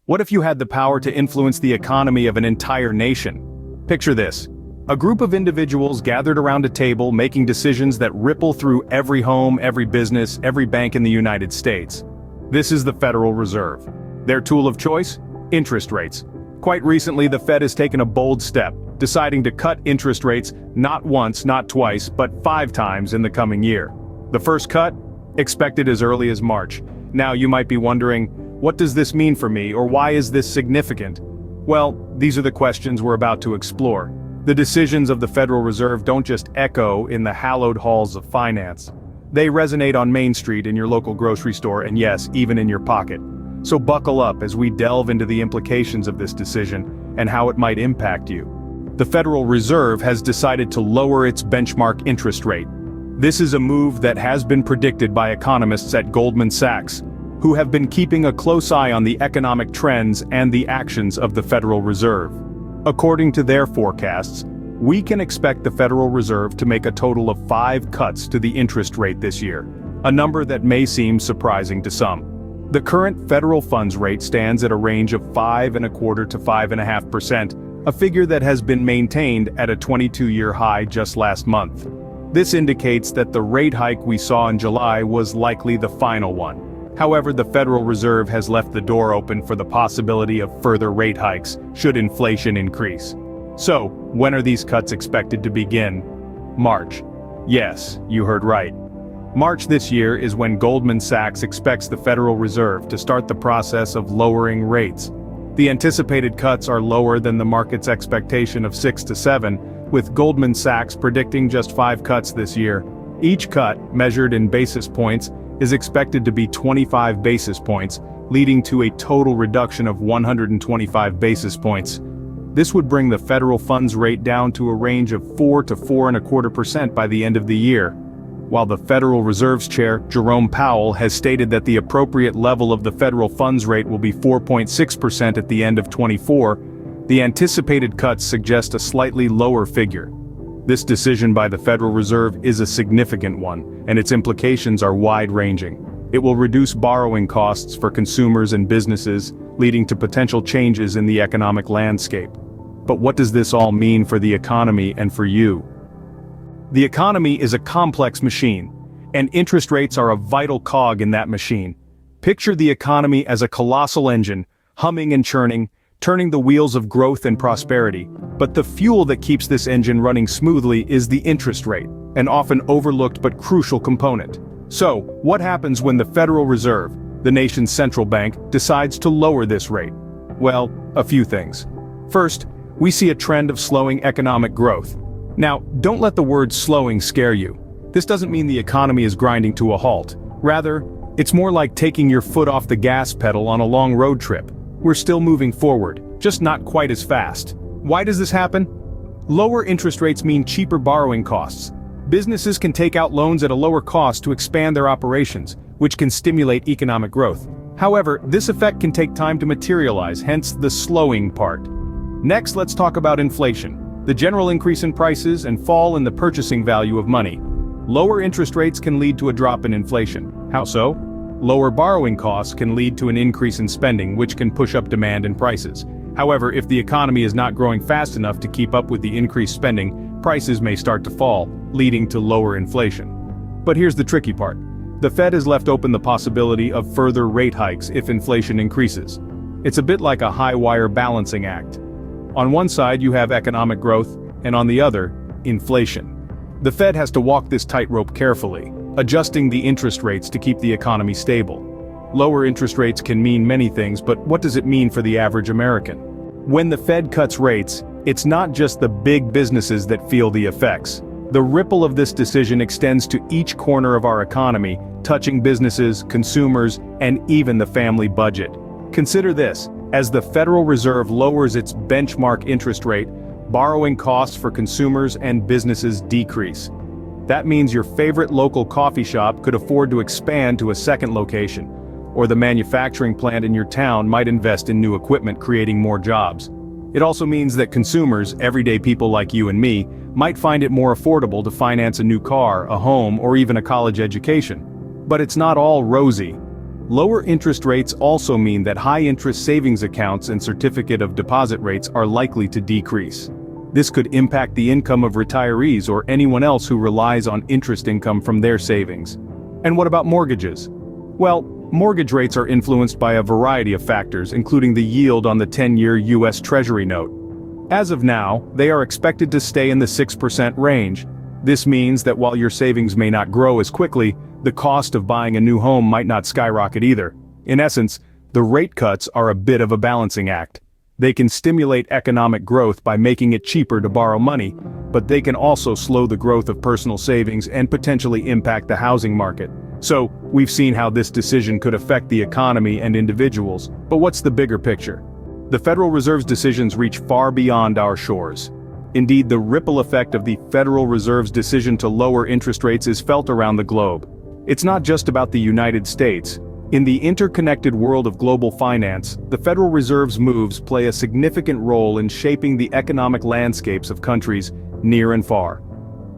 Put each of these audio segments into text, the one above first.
What if you had the power to influence the economy of an entire nation? Picture this. A group of individuals gathered around a table making decisions that ripple through every home, every business, every bank in the United States. This is the Federal Reserve. Their tool of choice? Interest rates. Quite recently, the Fed has taken a bold step, deciding to cut interest rates not once, not twice, but 5 times in the coming year. The first cut? Expected as early as March. Now you might be wondering, what does this mean for me, or why is this significant? Well, these are the questions we're about to explore. The decisions of the Federal Reserve don't just echo in the hallowed halls of finance. They resonate on Main Street in your local grocery store, and yes, even in your pocket. So buckle up as we delve into the implications of this decision and how it might impact you. The Federal Reserve has decided to lower its benchmark interest rate. This is a move that has been predicted by economists at Goldman Sachs, who have been keeping a close eye on the economic trends and the actions of the Federal Reserve. According to their forecasts, we can expect the Federal Reserve to make a total of 5 cuts to the interest rate this year, a number that may seem surprising to some. The current federal funds rate stands at a range of 5.25% to 5.5%, a figure that has been maintained at a 22-year high just last month. This indicates that the rate hike we saw in July was likely the final one. However, the Federal Reserve has left the door open for the possibility of further rate hikes should inflation increase. So, when are these cuts expected to begin? March. Yes, you heard right. March this year is when Goldman Sachs expects the Federal Reserve to start the process of lowering rates. The anticipated cuts are lower than the market's expectation of 6 to 7, with Goldman Sachs predicting just 5 cuts this year. Each cut, measured in basis points, is expected to be 25 basis points, leading to a total reduction of 125 basis points. This would bring the federal funds rate down to a range of 4 to 4.25% by the end of the year. While the Federal Reserve's chair, Jerome Powell, has stated that the appropriate level of the federal funds rate will be 4.6% at the end of 24, the anticipated cuts suggest a slightly lower figure. This decision by the Federal Reserve is a significant one, and its implications are wide-ranging. It will reduce borrowing costs for consumers and businesses, leading to potential changes in the economic landscape. But what does this all mean for the economy and for you? The economy is a complex machine, and interest rates are a vital cog in that machine. Picture the economy as a colossal engine, humming and churning, turning the wheels of growth and prosperity. But the fuel that keeps this engine running smoothly is the interest rate, an often overlooked but crucial component. So, what happens when the Federal Reserve, the nation's central bank, decides to lower this rate? Well, a few things. First, we see a trend of slowing economic growth. Now, don't let the word slowing scare you. This doesn't mean the economy is grinding to a halt. Rather, it's more like taking your foot off the gas pedal on a long road trip. We're still moving forward, just not quite as fast. Why does this happen? Lower interest rates mean cheaper borrowing costs. Businesses can take out loans at a lower cost to expand their operations, which can stimulate economic growth. However, this effect can take time to materialize, hence the slowing part. Next, let's talk about inflation, the general increase in prices and fall in the purchasing value of money. Lower interest rates can lead to a drop in inflation. How so? Lower borrowing costs can lead to an increase in spending, which can push up demand and prices. However, if the economy is not growing fast enough to keep up with the increased spending, prices may start to fall, leading to lower inflation. But here's the tricky part. The Fed has left open the possibility of further rate hikes if inflation increases. It's a bit like a high-wire balancing act. On one side you have economic growth, and on the other, inflation. The Fed has to walk this tightrope carefully, adjusting the interest rates to keep the economy stable. Lower interest rates can mean many things, but what does it mean for the average American? When the Fed cuts rates, it's not just the big businesses that feel the effects. The ripple of this decision extends to each corner of our economy, touching businesses, consumers, and even the family budget. Consider this, as the Federal Reserve lowers its benchmark interest rate, borrowing costs for consumers and businesses decrease. That means your favorite local coffee shop could afford to expand to a second location, or the manufacturing plant in your town might invest in new equipment, creating more jobs. It also means that consumers, everyday people like you and me, might find it more affordable to finance a new car, a home, or even a college education. But it's not all rosy. Lower interest rates also mean that high-interest savings accounts and certificate of deposit rates are likely to decrease. This could impact the income of retirees or anyone else who relies on interest income from their savings. And what about mortgages? Well, mortgage rates are influenced by a variety of factors, including the yield on the 10-year U.S. Treasury note. As of now, they are expected to stay in the 6% range. This means that while your savings may not grow as quickly, the cost of buying a new home might not skyrocket either. In essence, the rate cuts are a bit of a balancing act. They can stimulate economic growth by making it cheaper to borrow money, but they can also slow the growth of personal savings and potentially impact the housing market. So, we've seen how this decision could affect the economy and individuals, but what's the bigger picture? The Federal Reserve's decisions reach far beyond our shores. Indeed, the ripple effect of the Federal Reserve's decision to lower interest rates is felt around the globe. It's not just about the United States. In the interconnected world of global finance, the Federal Reserve's moves play a significant role in shaping the economic landscapes of countries near and far.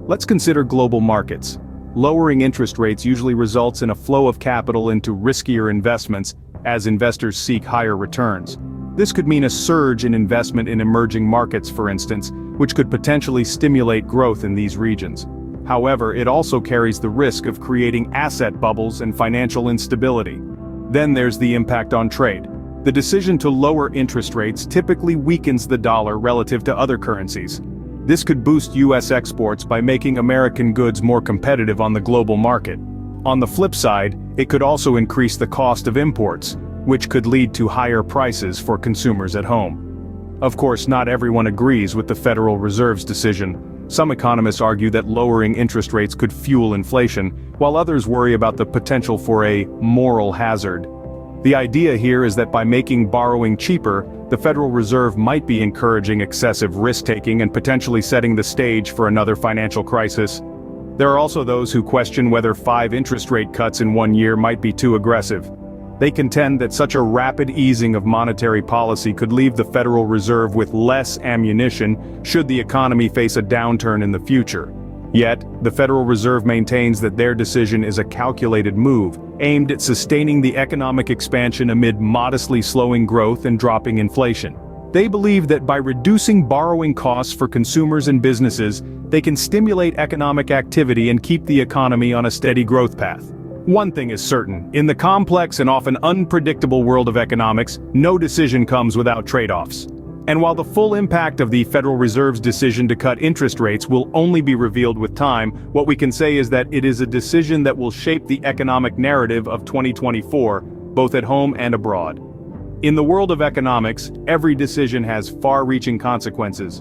Let's consider global markets. Lowering interest rates usually results in a flow of capital into riskier investments as investors seek higher returns. This could mean a surge in investment in emerging markets, for instance, which could potentially stimulate growth in these regions. However, it also carries the risk of creating asset bubbles and financial instability. Then there's the impact on trade. The decision to lower interest rates typically weakens the dollar relative to other currencies. This could boost U.S. exports by making American goods more competitive on the global market. On the flip side, it could also increase the cost of imports, which could lead to higher prices for consumers at home. Of course, not everyone agrees with the Federal Reserve's decision. Some economists argue that lowering interest rates could fuel inflation, while others worry about the potential for a moral hazard. The idea here is that by making borrowing cheaper, the Federal Reserve might be encouraging excessive risk-taking and potentially setting the stage for another financial crisis. There are also those who question whether 5 interest rate cuts in 1 year might be too aggressive. They contend that such a rapid easing of monetary policy could leave the Federal Reserve with less ammunition should the economy face a downturn in the future. Yet, the Federal Reserve maintains that their decision is a calculated move, aimed at sustaining the economic expansion amid modestly slowing growth and dropping inflation. They believe that by reducing borrowing costs for consumers and businesses, they can stimulate economic activity and keep the economy on a steady growth path. One thing is certain, in the complex and often unpredictable world of economics, no decision comes without trade-offs. And while the full impact of the Federal Reserve's decision to cut interest rates will only be revealed with time, what we can say is that it is a decision that will shape the economic narrative of 2024, both at home and abroad. In the world of economics, every decision has far-reaching consequences.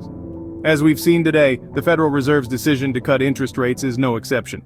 As we've seen today, the Federal Reserve's decision to cut interest rates is no exception.